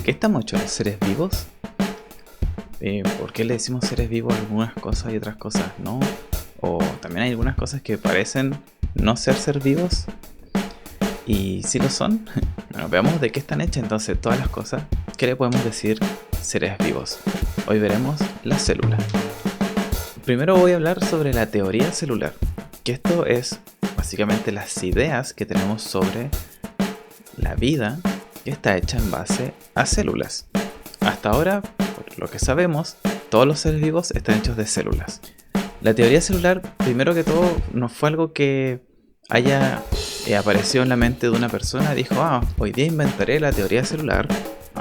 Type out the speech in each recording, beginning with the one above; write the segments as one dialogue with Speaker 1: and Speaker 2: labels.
Speaker 1: ¿De qué estamos hechos los seres vivos? ¿Por qué le decimos seres vivos a algunas cosas y otras cosas no? O también hay algunas cosas que parecen no ser vivos y sí lo son. Bueno, veamos de qué están hechas entonces todas las cosas. ¿Qué le podemos decir seres vivos? Hoy veremos la célula. Primero voy a hablar sobre la teoría celular, que esto es básicamente las ideas que tenemos sobre la vida que está hecha en base a células. Hasta ahora, por lo que sabemos, todos los seres vivos están hechos de células. La teoría celular, primero que todo, no fue algo que haya aparecido en la mente de una persona y dijo, hoy día inventaré la teoría celular.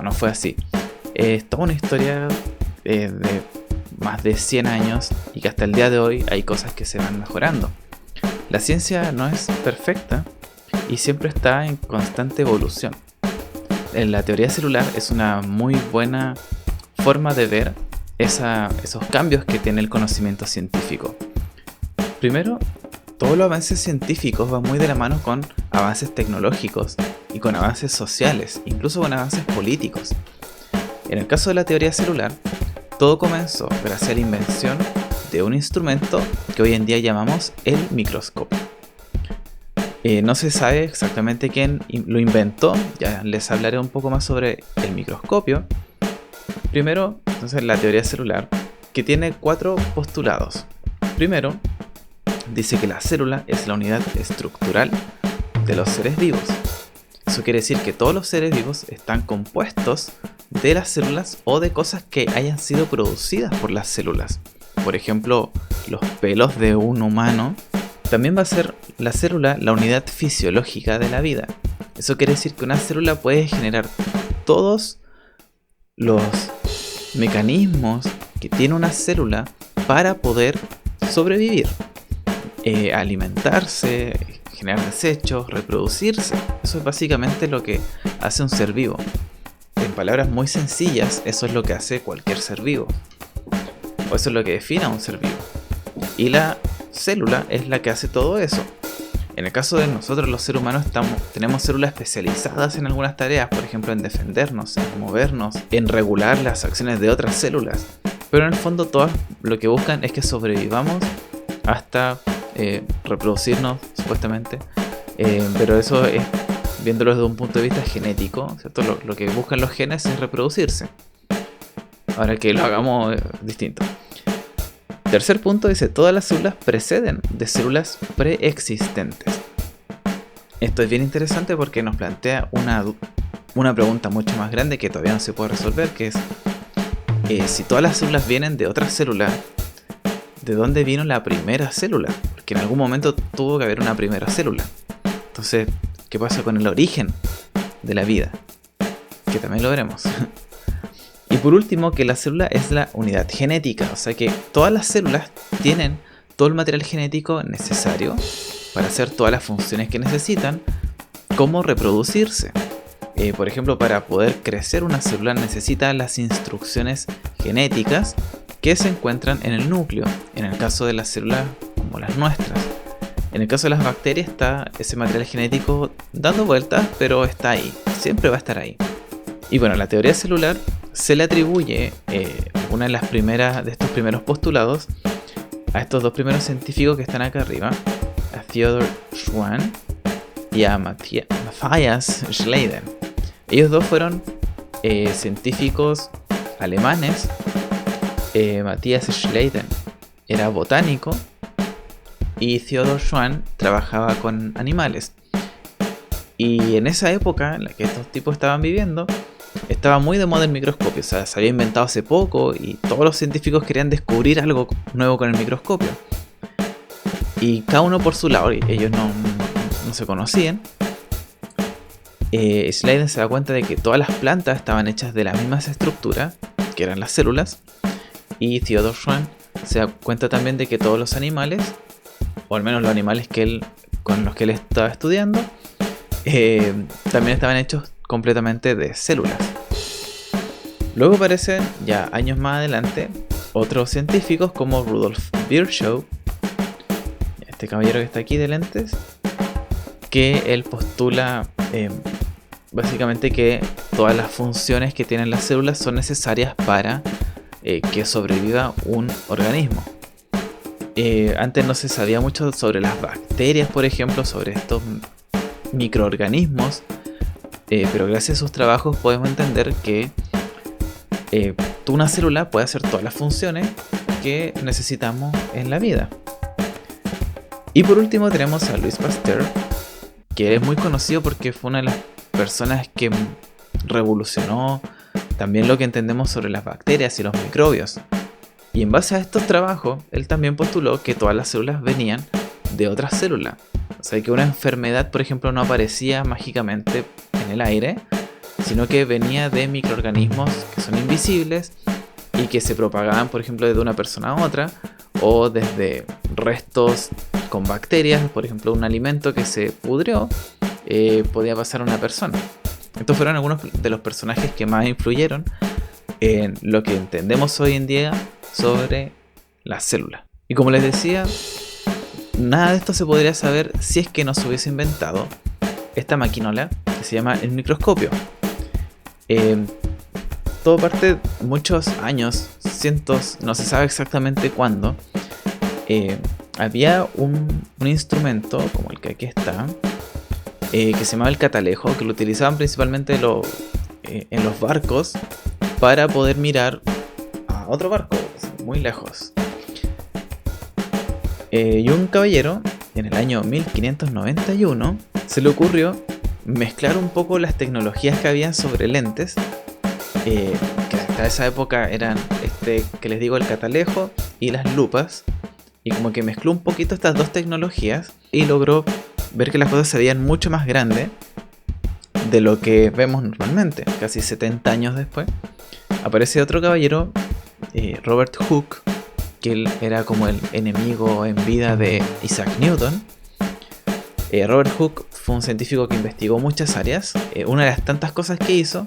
Speaker 1: No fue así. Es toda una historia de más de 100 años y que hasta el día de hoy hay cosas que se van mejorando. La ciencia no es perfecta y siempre está en constante evolución. La teoría celular es una muy buena forma de ver esos cambios que tiene el conocimiento científico. Primero, todos los avances científicos van muy de la mano con avances tecnológicos y con avances sociales, incluso con avances políticos. En el caso de la teoría celular, todo comenzó gracias a la invención de un instrumento que hoy en día llamamos el microscopio. No se sabe exactamente quién lo inventó, ya les hablaré un poco más sobre el microscopio. Primero, entonces, la teoría celular, que tiene 4 postulados. Primero, dice que la célula es la unidad estructural de los seres vivos. Eso quiere decir que todos los seres vivos están compuestos de las células o de cosas que hayan sido producidas por las células. Por ejemplo, los pelos de un humano. También va a ser la célula la unidad fisiológica de la vida. Eso quiere decir que una célula puede generar todos los mecanismos que tiene una célula para poder sobrevivir, alimentarse, generar desechos, reproducirse. Eso es básicamente lo que hace un ser vivo. En palabras muy sencillas, eso es lo que hace cualquier ser vivo. O eso es lo que define a un ser vivo. Y la célula es la que hace todo eso. En el caso de nosotros los seres humanos tenemos células especializadas en algunas tareas, por ejemplo en defendernos, en movernos, en regular las acciones de otras células. Pero en el fondo todas lo que buscan es que sobrevivamos hasta reproducirnos supuestamente. Pero eso es viéndolo desde un punto de vista genético, ¿cierto? Lo que buscan los genes es reproducirse. Ahora que lo hagamos distinto. Tercer punto dice, todas las células preceden de células preexistentes. Esto es bien interesante porque nos plantea una pregunta mucho más grande que todavía no se puede resolver, que es, si todas las células vienen de otra célula, ¿de dónde vino la primera célula? Porque en algún momento tuvo que haber una primera célula. Entonces, ¿qué pasa con el origen de la vida? Que también lo veremos. Y por último, que la célula es la unidad genética, o sea que todas las células tienen todo el material genético necesario para hacer todas las funciones que necesitan, como reproducirse. Por ejemplo, para poder crecer una célula necesita las instrucciones genéticas que se encuentran en el núcleo, en el caso de las células como las nuestras. En el caso de las bacterias está ese material genético dando vueltas, pero está ahí, siempre va a estar ahí. Y bueno, la teoría celular se le atribuye una de estos primeros postulados a estos dos primeros científicos que están acá arriba, a Theodor Schwann y a Matthias Schleiden. Ellos dos fueron científicos alemanes. Matthias Schleiden era botánico y Theodor Schwann trabajaba con animales. Y en esa época en la que estos tipos estaban viviendo, estaba muy de moda el microscopio, o sea, se había inventado hace poco y todos los científicos querían descubrir algo nuevo con el microscopio. Y cada uno por su lado, y ellos no se conocían. Schleiden se da cuenta de que todas las plantas estaban hechas de la misma estructura, que eran las células. Y Theodor Schwann se da cuenta también de que todos los animales, o al menos los animales con los que él estaba estudiando, también estaban hechos completamente de células. Luego aparecen, ya años más adelante, otros científicos como Rudolf Virchow, este caballero que está aquí de lentes, que él postula básicamente que todas las funciones que tienen las células son necesarias para que sobreviva un organismo. Antes no se sabía mucho sobre las bacterias, por ejemplo, sobre estos microorganismos, pero gracias a sus trabajos podemos entender que una célula puede hacer todas las funciones que necesitamos en la vida. Y por último tenemos a Louis Pasteur, que es muy conocido porque fue una de las personas que revolucionó también lo que entendemos sobre las bacterias y los microbios. Y en base a estos trabajos, él también postuló que todas las células venían de otras células. O sea, que una enfermedad, por ejemplo, no aparecía mágicamente en el aire, sino que venía de microorganismos que son invisibles y que se propagaban, por ejemplo, desde una persona a otra, o desde restos con bacterias, por ejemplo, un alimento que se pudrió, podía pasar a una persona. Estos fueron algunos de los personajes que más influyeron en lo que entendemos hoy en día sobre las células. Y como les decía, nada de esto se podría saber si es que no se hubiese inventado esta maquinola que se llama el microscopio. Todo parte muchos años, cientos, no se sabe exactamente cuándo. Había un instrumento como el que aquí está, que se llamaba el catalejo, que lo utilizaban principalmente en los barcos para poder mirar a otro barco muy lejos. Y un caballero, en el año 1591, se le ocurrió mezclar un poco las tecnologías que habían sobre lentes, que hasta esa época eran que les digo, el catalejo y las lupas, y como que mezcló un poquito estas dos tecnologías y logró ver que las cosas se veían mucho más grandes de lo que vemos normalmente. Casi 70 años después aparece otro caballero, Robert Hooke, que él era como el enemigo en vida de Isaac Newton. Robert Hooke fue un científico que investigó muchas áreas. Una de las tantas cosas que hizo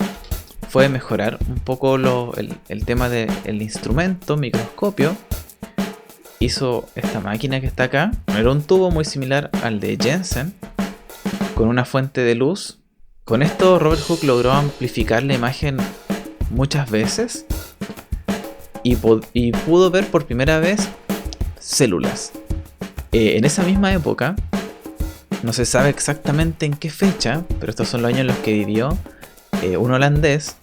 Speaker 1: fue mejorar un poco el tema del instrumento, microscopio. Hizo esta máquina que está acá. Era un tubo muy similar al de Jensen, con una fuente de luz. Con esto Robert Hooke logró amplificar la imagen muchas veces y pudo ver por primera vez células. En esa misma época, no se sabe exactamente en qué fecha, pero estos son los años en los que vivió un holandés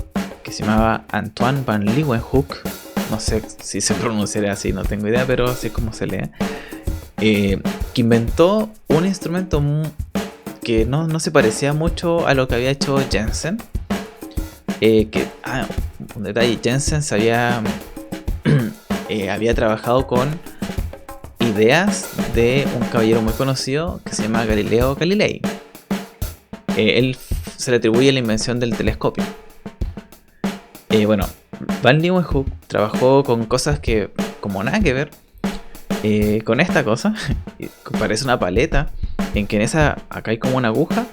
Speaker 1: que se llamaba Antoine van Leeuwenhoek. No sé si se pronunciará así, no tengo idea, pero así es como se lee. Que inventó un instrumento que no se parecía mucho a lo que había hecho Jensen. Un detalle, Jensen había trabajado con ideas de un caballero muy conocido que se llama Galileo Galilei. Él se le atribuye la invención del telescopio. Van Leeuwenhoek trabajó con cosas que como nada que ver con esta cosa. Parece una paleta en que acá hay como una aguja.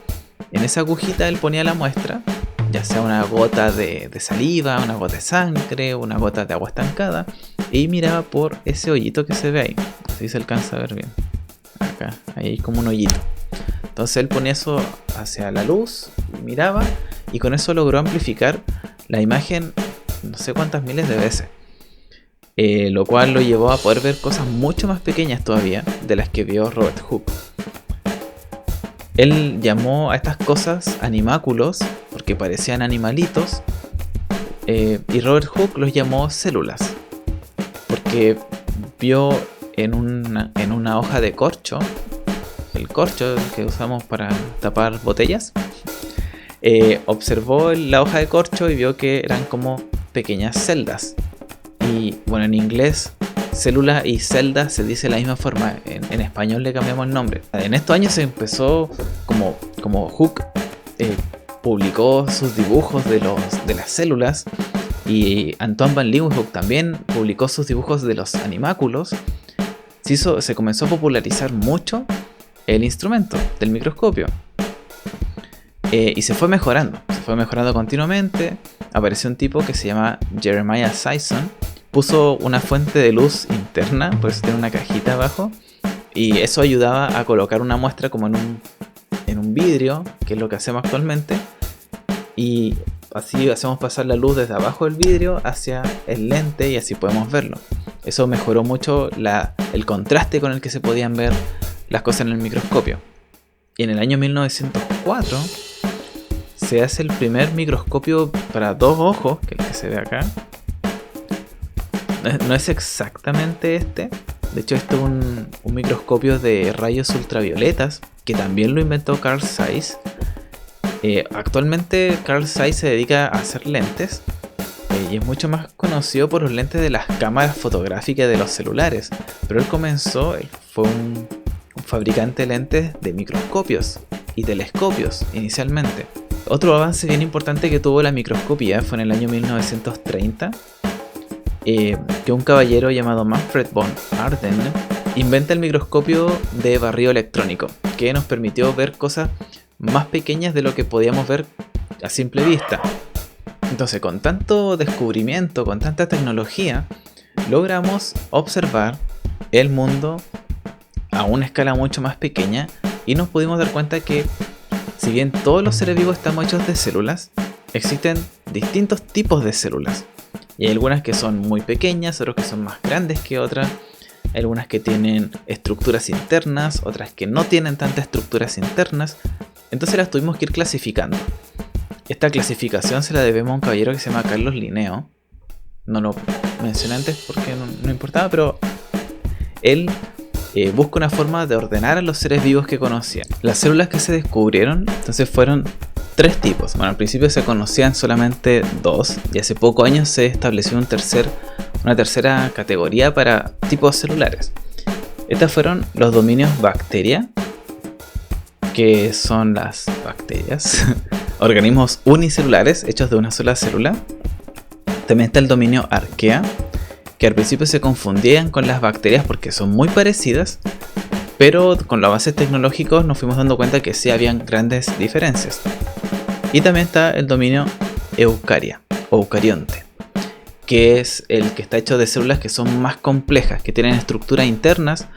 Speaker 1: En esa agujita él ponía la muestra, ya sea una gota de saliva, una gota de sangre, una gota de agua estancada, y miraba por ese hoyito que se ve ahí. Así se alcanza a ver bien. Acá, ahí hay como un hoyito. Entonces él ponía eso hacia la luz, miraba, y con eso logró amplificar la imagen no sé cuántas miles de veces. Lo cual lo llevó a poder ver cosas mucho más pequeñas todavía de las que vio Robert Hooke. Él llamó a estas cosas animáculos porque parecían animalitos, y Robert Hooke los llamó células porque vio en una hoja de corcho, el corcho que usamos para tapar botellas, observó la hoja de corcho y vio que eran como pequeñas celdas. Y bueno, en inglés célula y celda se dice de la misma forma. En español le cambiamos el nombre. En estos años se empezó, como Hooke publicó sus dibujos de las células, y Antoine van Leeuwenhoek también publicó sus dibujos de los animáculos. Se comenzó a popularizar mucho el instrumento del microscopio. Y se fue mejorando continuamente. Apareció un tipo que se llama Jeremiah Sisson. Puso una fuente de luz interna, por eso tiene una cajita abajo, y eso ayudaba a colocar una muestra como en un vidrio, que es lo que hacemos actualmente, y así hacemos pasar la luz desde abajo del vidrio hacia el lente y así podemos verlo. Eso mejoró mucho el contraste con el que se podían ver las cosas en el microscopio. Y en el año 1904 se hace el primer microscopio para 2 ojos, que es el que se ve acá. No es exactamente este. De hecho, este es un microscopio de rayos ultravioletas, que también lo inventó Carl Zeiss. Actualmente Carl Zeiss se dedica a hacer lentes y es mucho más conocido por los lentes de las cámaras fotográficas de los celulares. Pero él fue un fabricante de lentes de microscopios y telescopios inicialmente. Otro avance bien importante que tuvo la microscopía fue en el año 1930, que un caballero llamado Manfred von Arden inventa el microscopio de barrido electrónico, que nos permitió ver cosas más pequeñas de lo que podíamos ver a simple vista. Entonces, con tanto descubrimiento, con tanta tecnología, logramos observar el mundo a una escala mucho más pequeña y nos pudimos dar cuenta que, si bien todos los seres vivos estamos hechos de células, existen distintos tipos de células. Y hay algunas que son muy pequeñas, otras que son más grandes que otras. Hay algunas que tienen estructuras internas, otras que no tienen tantas estructuras internas. Entonces las tuvimos que ir clasificando. Esta clasificación se la debemos a un caballero que se llama Carlos Linneo. No lo mencioné antes porque no importaba, pero él busca una forma de ordenar a los seres vivos que conocía. Las células que se descubrieron entonces fueron 3 tipos. Bueno, al principio se conocían solamente 2 y hace pocos años se estableció una tercera categoría para tipos celulares. Estas fueron los dominios bacteria, que son las bacterias, organismos unicelulares hechos de una sola célula. También está el dominio arquea, que al principio se confundían con las bacterias porque son muy parecidas, pero con los avances tecnológicos nos fuimos dando cuenta que sí habían grandes diferencias. Y también está el dominio eucaria o eucarionte, que es el que está hecho de células que son más complejas, que tienen estructuras internas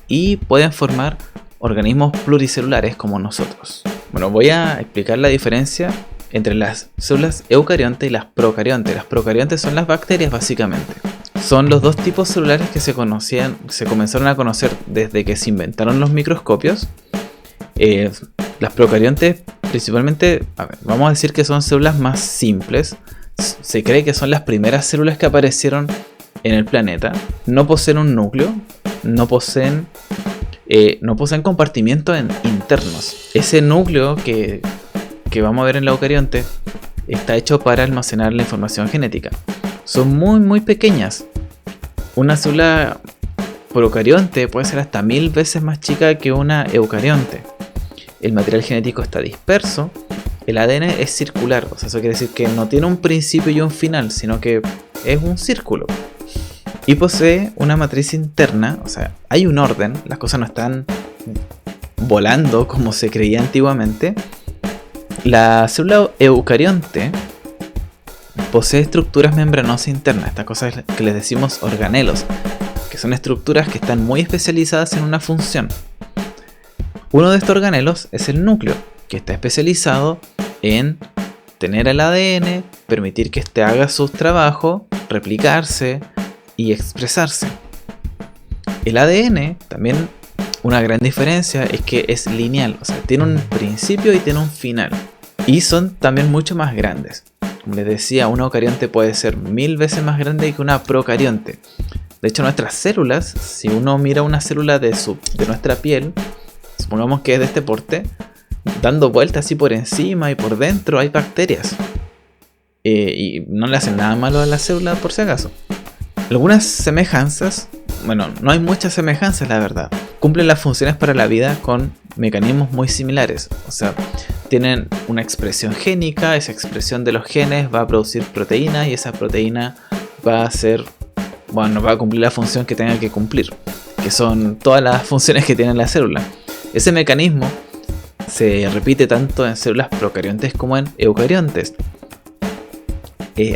Speaker 1: y pueden formar organismos pluricelulares como nosotros. Bueno, voy a explicar la diferencia entre las células eucarionte y las procarionte. Las procariontes son las bacterias básicamente. Son los 2 tipos celulares que se comenzaron a conocer desde que se inventaron los microscopios. Las procariontes principalmente, vamos a decir que son células más simples. Se cree que son las primeras células que aparecieron en el planeta. No poseen un núcleo, no poseen compartimientos internos. Ese núcleo que vamos a ver en la eucarionte está hecho para almacenar la información genética. Son muy muy pequeñas. Una célula procarionte puede ser hasta 1000 veces más chica que una eucarionte. El material genético está disperso. El ADN es circular, o sea, eso quiere decir que no tiene un principio y un final, sino que es un círculo. Y posee una matriz interna, o sea, hay un orden, las cosas no están volando como se creía antiguamente. La célula eucarionte posee estructuras membranosas internas, estas cosas que les decimos organelos, que son estructuras que están muy especializadas en una función. Uno de estos organelos es el núcleo, que está especializado en tener el ADN, permitir que éste haga su trabajo, replicarse y expresarse. El ADN, también una gran diferencia es que es lineal, o sea, tiene un principio y tiene un final. Y son también mucho más grandes. Como les decía, una eucarionte puede ser 1000 veces más grande que una procarionte. De hecho, nuestras células, si uno mira una célula de nuestra piel, supongamos que es de este porte, dando vueltas así por encima y por dentro hay bacterias. Y no le hacen nada malo a la célula por si acaso. Algunas semejanzas, bueno, no hay muchas semejanzas la verdad. Cumplen las funciones para la vida con mecanismos muy similares. O sea, tienen una expresión génica, esa expresión de los genes va a producir proteína y esa proteína va a cumplir la función que tenga que cumplir, que son todas las funciones que tiene la célula. Ese mecanismo se repite tanto en células procariontes como en eucariontes.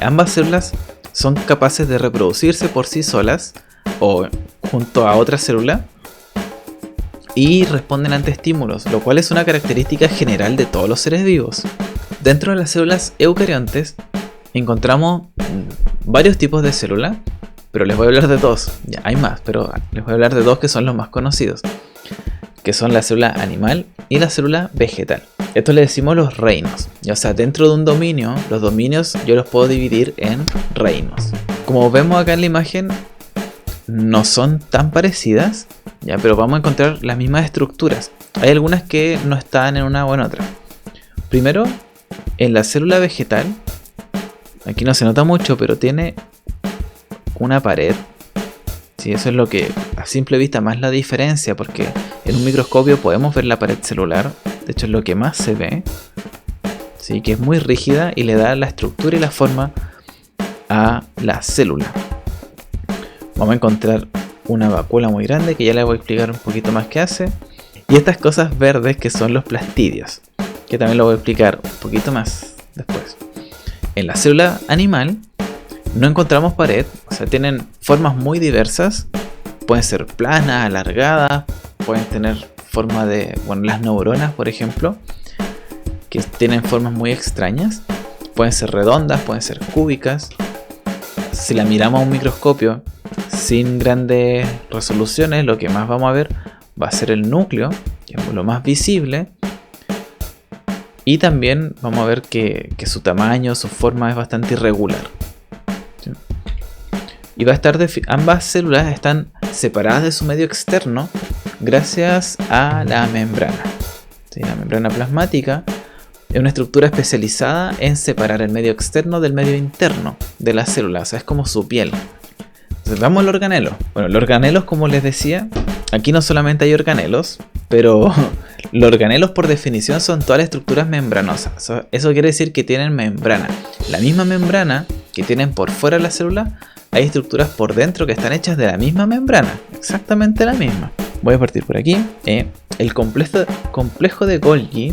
Speaker 1: Ambas células son capaces de reproducirse por sí solas o junto a otra célula y responden ante estímulos, lo cual es una característica general de todos los seres vivos. Dentro de las células eucariontes encontramos varios tipos de células, pero les voy a hablar de dos. Ya hay más, pero les voy a hablar de dos que son los más conocidos, que son la célula animal y la célula vegetal. Esto le decimos los reinos. O sea, dentro de un dominio, los dominios yo los puedo dividir en reinos. Como vemos acá en la imagen, no son tan parecidas, ya, pero vamos a encontrar las mismas estructuras. Hay algunas que no están en una o en otra. Primero, en la célula vegetal, aquí no se nota mucho, pero tiene una pared. Sí, eso es lo que a simple vista más la diferencia, porque en un microscopio podemos ver la pared celular. De hecho es lo que más se ve. Sí, que es muy rígida y le da la estructura y la forma a la célula. Vamos a encontrar una vacuola muy grande que ya les voy a explicar un poquito más qué hace. Y estas cosas verdes que son los plastidios, que también lo voy a explicar un poquito más después. En la célula animal no encontramos pared, o sea, tienen formas muy diversas. Pueden ser planas, alargadas, pueden tener forma de, bueno, las neuronas, por ejemplo, que tienen formas muy extrañas. Pueden ser redondas, pueden ser cúbicas. Si la miramos a un microscopio sin grandes resoluciones, lo que más vamos a ver va a ser el núcleo, que es lo más visible. Y también vamos a ver que su tamaño, su forma es bastante irregular. ¿Sí? Y va a estar ambas células están separadas de su medio externo gracias a la membrana. ¿Sí? La membrana plasmática es una estructura especializada en separar el medio externo del medio interno de la célula. O sea, es como su piel. Entonces vamos al organelo. Bueno, los organelos, como les decía, aquí no solamente hay organelos, pero los organelos por definición son todas las estructuras membranosas. Eso quiere decir que tienen membrana. La misma membrana que tienen por fuera de la célula, hay estructuras por dentro que están hechas de la misma membrana. Exactamente la misma. Voy a partir por aquí. El complejo de Golgi.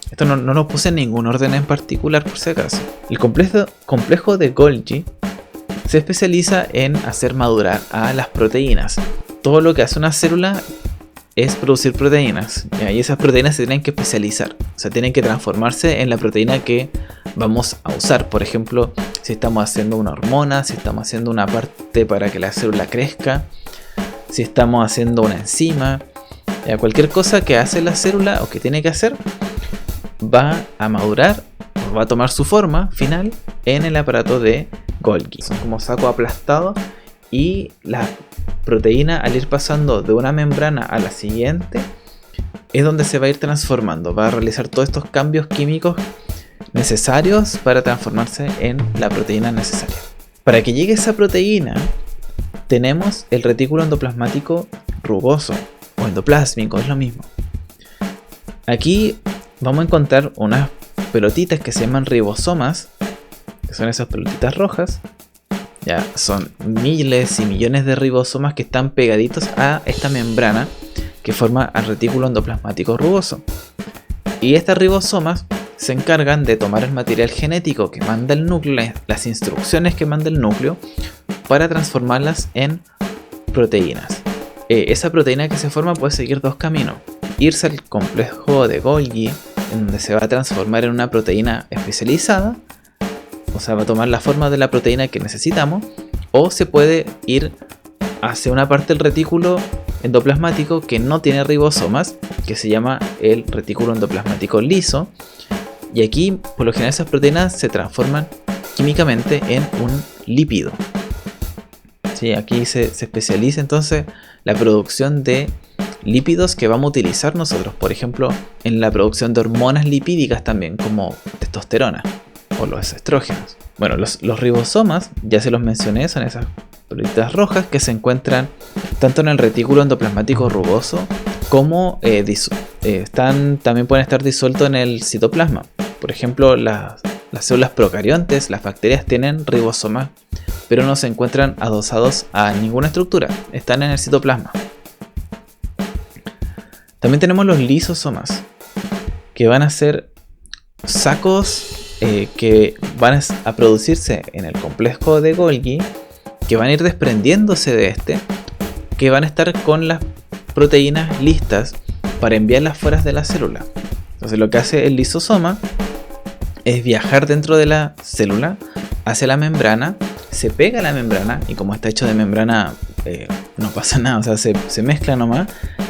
Speaker 1: Esto no lo puse en ningún orden en particular por si acaso. El complejo de Golgi se especializa en hacer madurar a las proteínas. Todo lo que hace una célula es producir proteínas, y esas proteínas se tienen que especializar, o sea, tienen que transformarse en la proteína que vamos a usar. Por ejemplo, si estamos haciendo una hormona, si estamos haciendo una parte para que la célula crezca, si estamos haciendo una enzima, cualquier cosa que hace la célula o que tiene que hacer va a madurar, va a tomar su forma final en el aparato de Golgi. Son como saco aplastado, y la proteína, al ir pasando de una membrana a la siguiente, es donde se va a ir transformando, va a realizar todos estos cambios químicos necesarios para transformarse en la proteína necesaria. Para que llegue esa proteína tenemos el retículo endoplasmático rugoso o endoplásmico, es lo mismo. Aquí vamos a encontrar unas pelotitas que se llaman ribosomas, que son esas pelotitas rojas. Ya son miles y millones de ribosomas que están pegaditos a esta membrana que forma al retículo endoplasmático rugoso. Y estas ribosomas se encargan de tomar el material genético que manda el núcleo, las instrucciones que manda el núcleo, para transformarlas en proteínas. Esa proteína que se forma puede seguir dos caminos: irse al complejo de Golgi, en donde se va a transformar en una proteína especializada, o sea, va a tomar la forma de la proteína que necesitamos, o se puede ir hacia una parte del retículo endoplasmático que no tiene ribosomas, que se llama el retículo endoplasmático liso, y aquí por lo general esas proteínas se transforman químicamente en un lípido. Sí, aquí se especializa entonces la producción de lípidos que vamos a utilizar nosotros, por ejemplo, en la producción de hormonas lipídicas también, como testosterona o los estrógenos. Bueno, los ribosomas, ya se los mencioné, son esas pelotitas rojas que se encuentran tanto en el retículo endoplasmático rugoso como también pueden estar disueltos en el citoplasma. Por ejemplo, las células procariontes, las bacterias, tienen ribosomas, pero no se encuentran adosados a ninguna estructura, están en el citoplasma. También tenemos los lisosomas, que van a ser sacos que van a producirse en el complejo de Golgi, que van a ir desprendiéndose de que van a estar con las proteínas listas para enviarlas fuera de la célula. Entonces lo que hace el lisosoma es viajar dentro de la célula hacia la membrana, se pega a la membrana y como está hecho de membrana no pasa nada, o sea, se mezcla nomás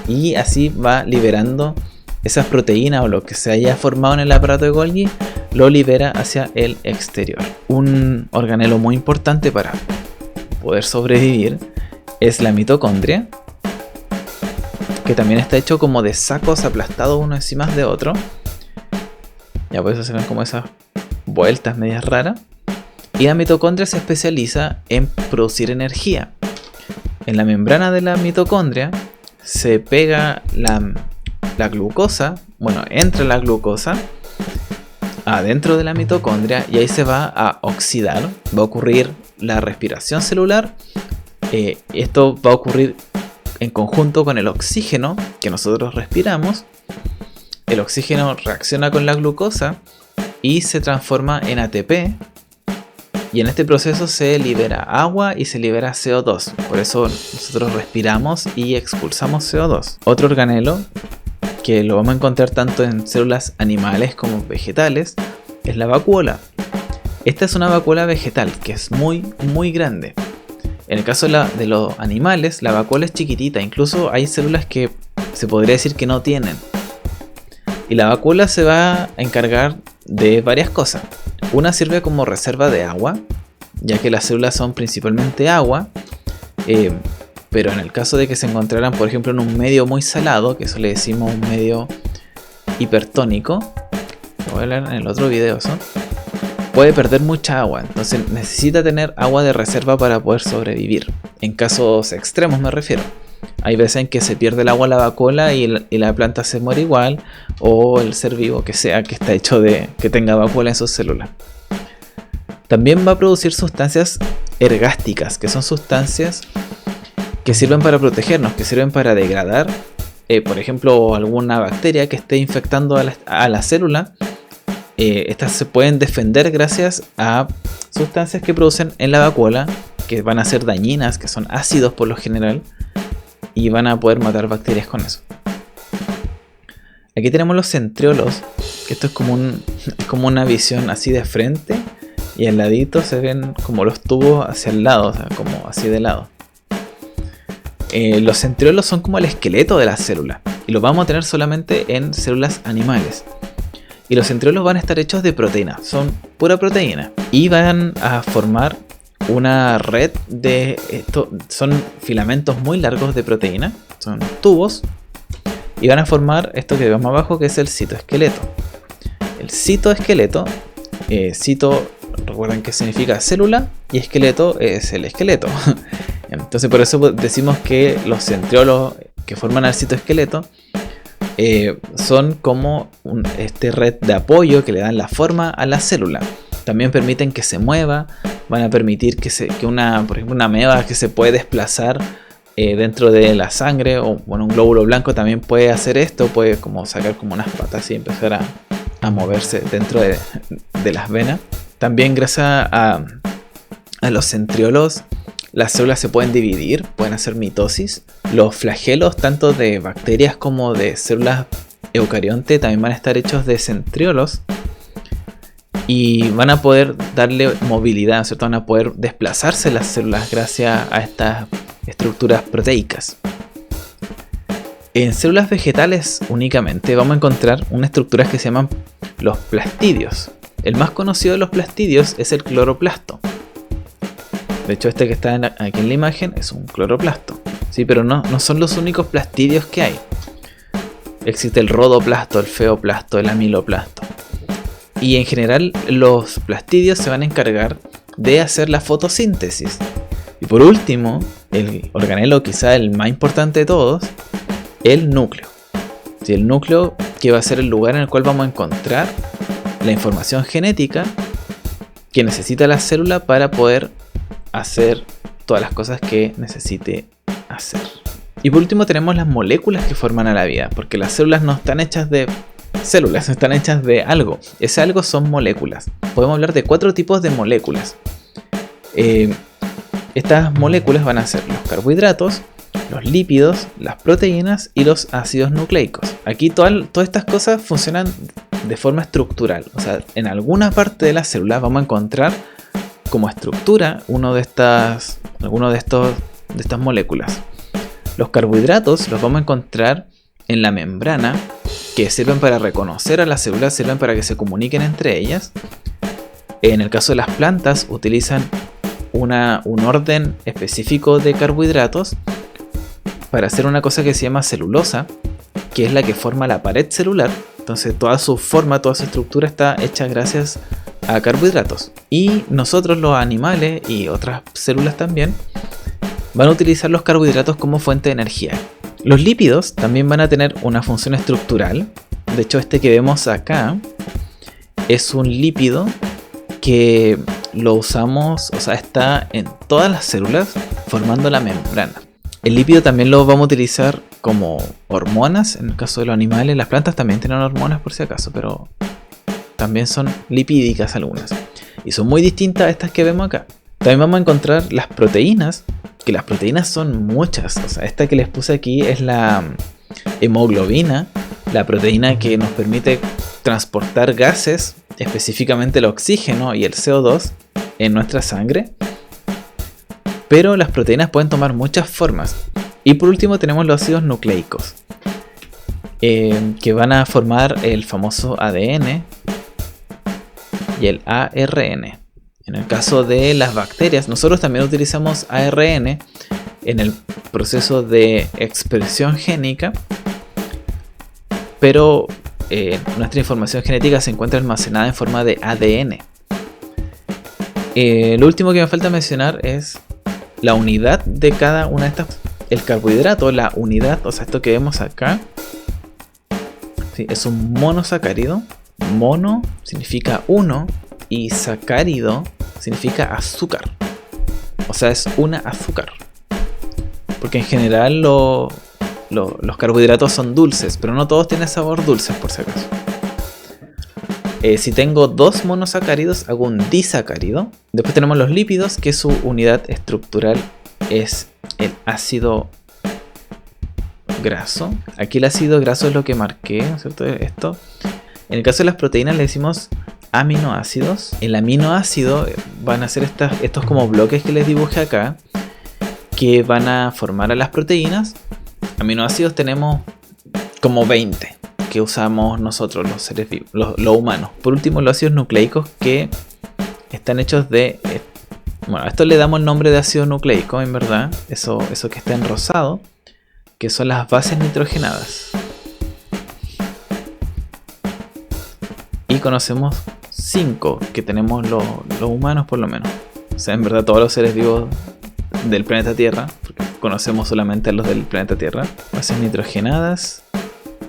Speaker 1: y así va liberando esas proteínas o lo que se haya formado en el aparato de Golgi, lo libera hacia el exterior. Un organelo muy importante para poder sobrevivir es la mitocondria, que también está hecho como de sacos aplastados uno encima de otro. Ya por eso se ven como esas vueltas medias raras. Y la mitocondria se especializa en producir energía. En la membrana de la mitocondria se pega la glucosa, bueno, entra la glucosa adentro de la mitocondria y ahí se va a oxidar, va a ocurrir la respiración celular. Esto va a ocurrir en conjunto con el oxígeno que nosotros respiramos. El oxígeno reacciona con la glucosa y se transforma en ATP. Y en este proceso se libera agua y se libera CO2. Por eso nosotros respiramos y expulsamos CO2. Otro organelo que lo vamos a encontrar tanto en células animales como vegetales es la vacuola. Esta es una vacuola vegetal que es muy grande. En el caso de los animales, la vacuola es chiquitita. Incluso hay células que se podría decir que no tienen. Y la vacuola se va a encargar de varias cosas. Una sirve como reserva de agua, ya que las células son principalmente agua, pero en el caso de que se encontraran, por ejemplo, en un medio muy salado, que eso le decimos un medio hipertónico, lo voy a hablar en el otro video, ¿so? Puede perder mucha agua, entonces necesita tener agua de reserva para poder sobrevivir. En casos extremos me refiero. Hay veces en que se pierde el agua en la vacuola y la planta se muere igual, o el ser vivo que sea que está hecho de que tenga vacuola en sus células. También va a producir sustancias ergásticas, que son sustancias que sirven para protegernos, que sirven para degradar, por ejemplo, alguna bacteria que esté infectando a la célula. Estas se pueden defender gracias a sustancias que producen en la vacuola, que van a ser dañinas, que son ácidos por lo general, y van a poder matar bacterias con eso. Aquí tenemos los centriolos, que esto es como una visión así de frente, y al ladito se ven como los tubos hacia el lado, o sea, como así de lado. Los centriolos son como el esqueleto de la célula, y los vamos a tener solamente en células animales. Y los centriolos van a estar hechos de proteína, son pura proteína, y van a formar una red de esto, son filamentos muy largos de proteína, son tubos, y van a formar esto que vemos abajo, que es el citoesqueleto. El citoesqueleto, cito, recuerden que significa célula, y esqueleto es el esqueleto. Entonces por eso decimos que los centriolos que forman el citoesqueleto son como esta red de apoyo que le dan la forma a la célula. También permiten que se mueva, van a permitir que por ejemplo, una ameba que se puede desplazar dentro de la sangre, o bueno, un glóbulo blanco también puede hacer esto, puede como sacar como unas patas y empezar a moverse dentro de las venas. También gracias a los centriolos, las células se pueden dividir, pueden hacer mitosis. Los flagelos, tanto de bacterias como de células eucarionte, también van a estar hechos de centriolos. Y van a poder darle movilidad, ¿cierto? Van a poder desplazarse las células gracias a estas estructuras proteicas. En células vegetales únicamente vamos a encontrar unas estructuras que se llaman los plastidios. El más conocido de los plastidios es el cloroplasto. De hecho, este que está aquí en la imagen es un cloroplasto. Sí, pero no son los únicos plastidios que hay. Existe el rhodoplasto, el feoplasto, el amiloplasto. Y en general los plastidios se van a encargar de hacer la fotosíntesis. Y por último, el organelo quizá el más importante de todos, el núcleo. Sí, el núcleo que va a ser el lugar en el cual vamos a encontrar la información genética que necesita la célula para poder hacer todas las cosas que necesite hacer. Y por último tenemos las moléculas que forman a la vida, porque las células no están hechas de células, están hechas de algo. Ese algo son moléculas. Podemos hablar de 4 tipos de moléculas. Estas moléculas van a ser los carbohidratos, los lípidos, las proteínas y los ácidos nucleicos. Aquí todas estas cosas funcionan de forma estructural. O sea, en alguna parte de la célula vamos a encontrar como estructura alguna de estas moléculas. Los carbohidratos los vamos a encontrar en la membrana, que sirven para reconocer a las células, sirven para que se comuniquen entre ellas. En el caso de las plantas utilizan un orden específico de carbohidratos para hacer una cosa que se llama celulosa, que es la que forma la pared celular. Entonces toda su forma, toda su estructura está hecha gracias a carbohidratos. Y nosotros, los animales y otras células también, van a utilizar los carbohidratos como fuente de energía. Los lípidos también van a tener una función estructural. De hecho, este que vemos acá es un lípido que lo usamos, o sea, está en todas las células formando la membrana. El lípido también lo vamos a utilizar como hormonas, en el caso de los animales. Las plantas también tienen hormonas por si acaso, pero también son lipídicas algunas. Y son muy distintas a estas que vemos acá. También vamos a encontrar las proteínas, que las proteínas son muchas. O sea, esta que les puse aquí es la hemoglobina, la proteína que nos permite transportar gases, específicamente el oxígeno y el CO2 en nuestra sangre. Pero las proteínas pueden tomar muchas formas. Y por último tenemos los ácidos nucleicos, que van a formar el famoso ADN y el ARN. En el caso de las bacterias, nosotros también utilizamos ARN en el proceso de expresión génica, pero nuestra información genética se encuentra almacenada en forma de ADN. Lo último que me falta mencionar es la unidad de cada una de estas. El carbohidrato, la unidad, o sea, esto que vemos acá, ¿sí? Es un monosacárido. Mono significa uno y sacárido significa azúcar. O sea, es una azúcar. Porque en general los carbohidratos son dulces, pero no todos tienen sabor dulce, por si acaso. Si tengo dos monosacáridos, hago un disacárido. Después tenemos los lípidos, que su unidad estructural es el ácido graso. Aquí el ácido graso es lo que marqué, ¿no es cierto? Esto. En el caso de las proteínas le decimos aminoácidos. El aminoácido van a ser estos como bloques que les dibujé acá, que van a formar a las proteínas. Aminoácidos tenemos como 20 que usamos nosotros, los seres vivos, los humanos. Por último, los ácidos nucleicos, que están hechos de... Bueno, a esto le damos el nombre de ácido nucleico, en verdad. Eso que está en rosado, que son las bases nitrogenadas. Y conocemos 5 que tenemos los humanos, por lo menos. O sea, en verdad todos los seres vivos del planeta Tierra, porque conocemos solamente a los del planeta Tierra. Bases nitrogenadas,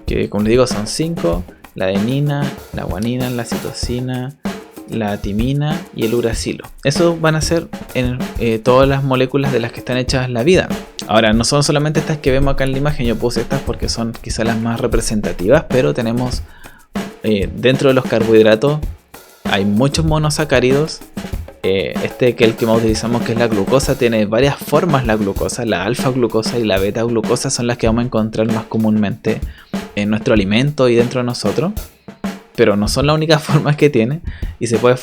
Speaker 1: que como les digo son 5: la adenina, la guanina, la citosina, la timina y el uracilo. Esos van a ser en todas las moléculas de las que están hechas la vida. Ahora, no son solamente estas que vemos acá en la imagen. Yo puse estas porque son quizás las más representativas, pero tenemos dentro de los carbohidratos hay muchos monosacáridos. Que el que más utilizamos, que es la glucosa, tiene varias formas. La glucosa, la alfa glucosa y la beta glucosa son las que vamos a encontrar más comúnmente en nuestro alimento y dentro de nosotros, pero no son las únicas formas que tiene. Y se puede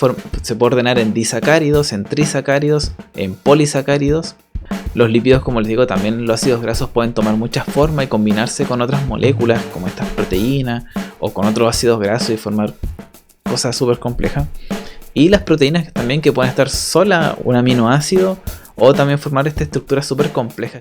Speaker 1: ordenar en disacáridos, en trisacáridos, en polisacáridos. Los lípidos, como les digo, también los ácidos grasos pueden tomar muchas formas y combinarse con otras moléculas como estas proteínas o con otros ácidos grasos y formar cosas súper complejas. Y las proteínas también, que pueden estar sola un aminoácido o también formar esta estructura súper compleja.